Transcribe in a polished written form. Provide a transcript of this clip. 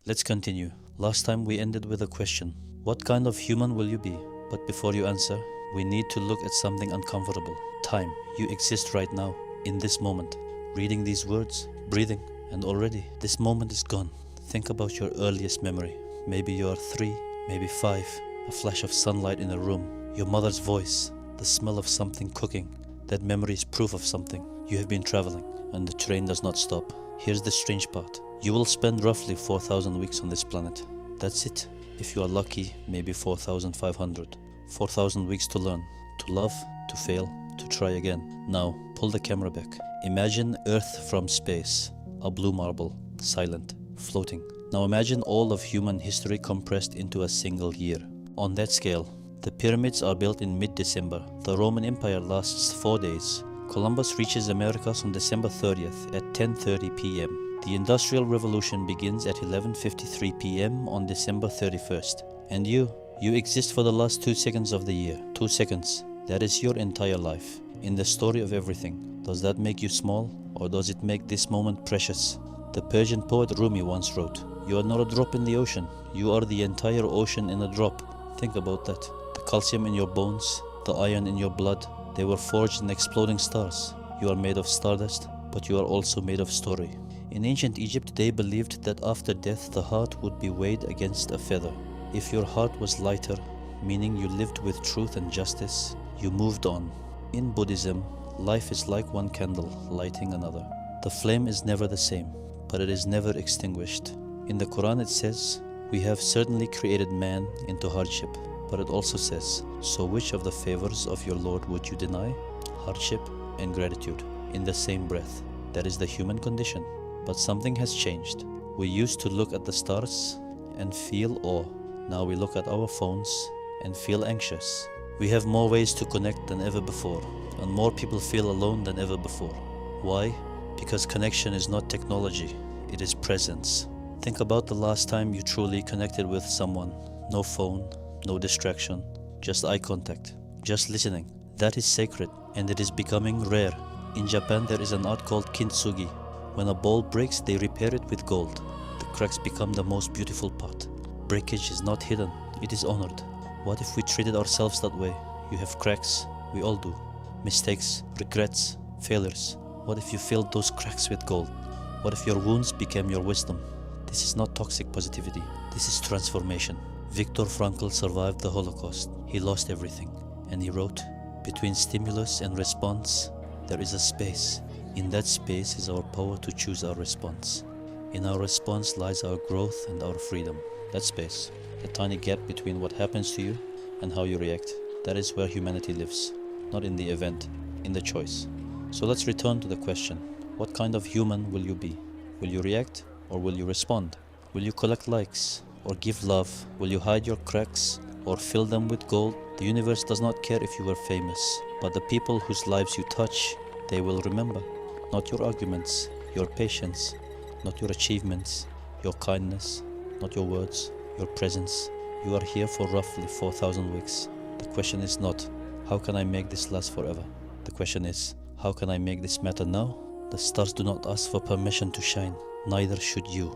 Let's continue. Last time we ended with a question. What kind of human will you be? But before you answer, we need to look at something uncomfortable. Time. You exist right now, in this moment. Reading these words, breathing, and already this moment is gone. Think about your earliest memory. Maybe you are 3, maybe 5. A flash of sunlight in a room. Your mother's voice. The smell of something cooking. That memory is proof of something. You have been traveling, and the train does not stop. Here's the strange part. You will spend roughly 4,000 weeks on this planet. That's it. If you are lucky, maybe 4,500. 4,000 weeks to learn, to love, to fail, to try again. Now, pull the camera back. Imagine Earth from space. A blue marble, silent, floating. Now imagine all of human history compressed into a single year. On that scale, the pyramids are built in mid-December. The Roman Empire lasts 4 days. Columbus reaches Americas on December 30th at 10:30 p.m. The Industrial Revolution begins at 11:53 p.m. on December 31st. And you exist for the last 2 seconds of the year. 2 seconds. That is your entire life. In the story of everything. Does that make you small, or does it make this moment precious? The Persian poet Rumi once wrote, "You are not a drop in the ocean. You are the entire ocean in a drop." Think about that. The calcium in your bones, the iron in your blood, they were forged in exploding stars. You are made of stardust, but you are also made of story. In ancient Egypt, they believed that after death, the heart would be weighed against a feather. If your heart was lighter, meaning you lived with truth and justice, you moved on. In Buddhism, life is like one candle lighting another. The flame is never the same, but it is never extinguished. In the Quran it says, "We have certainly created man into hardship." But it also says, "So which of the favors of your Lord would you deny?" Hardship and gratitude in the same breath. That is the human condition. But something has changed. We used to look at the stars and feel awe. Now we look at our phones and feel anxious. We have more ways to connect than ever before, and more people feel alone than ever before. Why? Because connection is not technology, it is presence. Think about the last time you truly connected with someone. No phone, no distraction, just eye contact, just listening. That is sacred, and it is becoming rare. In Japan there is an art called Kintsugi. When a bowl breaks, they repair it with gold. The cracks become the most beautiful part. Breakage is not hidden, it is honored. What if we treated ourselves that way? You have cracks, we all do. Mistakes, regrets, failures. What if you filled those cracks with gold? What if your wounds became your wisdom? This is not toxic positivity, this is transformation. Viktor Frankl survived the Holocaust. He lost everything. And he wrote, "Between stimulus and response, there is a space. In that space is our power to choose our response. In our response lies our growth and our freedom." That space, the tiny gap between what happens to you and how you react, that is where humanity lives. Not in the event, in the choice. So let's return to the question. What kind of human will you be? Will you react or will you respond? Will you collect likes or give love? Will you hide your cracks or fill them with gold? The universe does not care if you are famous, but the people whose lives you touch, they will remember. Not your arguments, your patience, not your achievements, your kindness, not your words, your presence. You are here for roughly 4,000 weeks. The question is not, how can I make this last forever? The question is, how can I make this matter now? The stars do not ask for permission to shine, neither should you.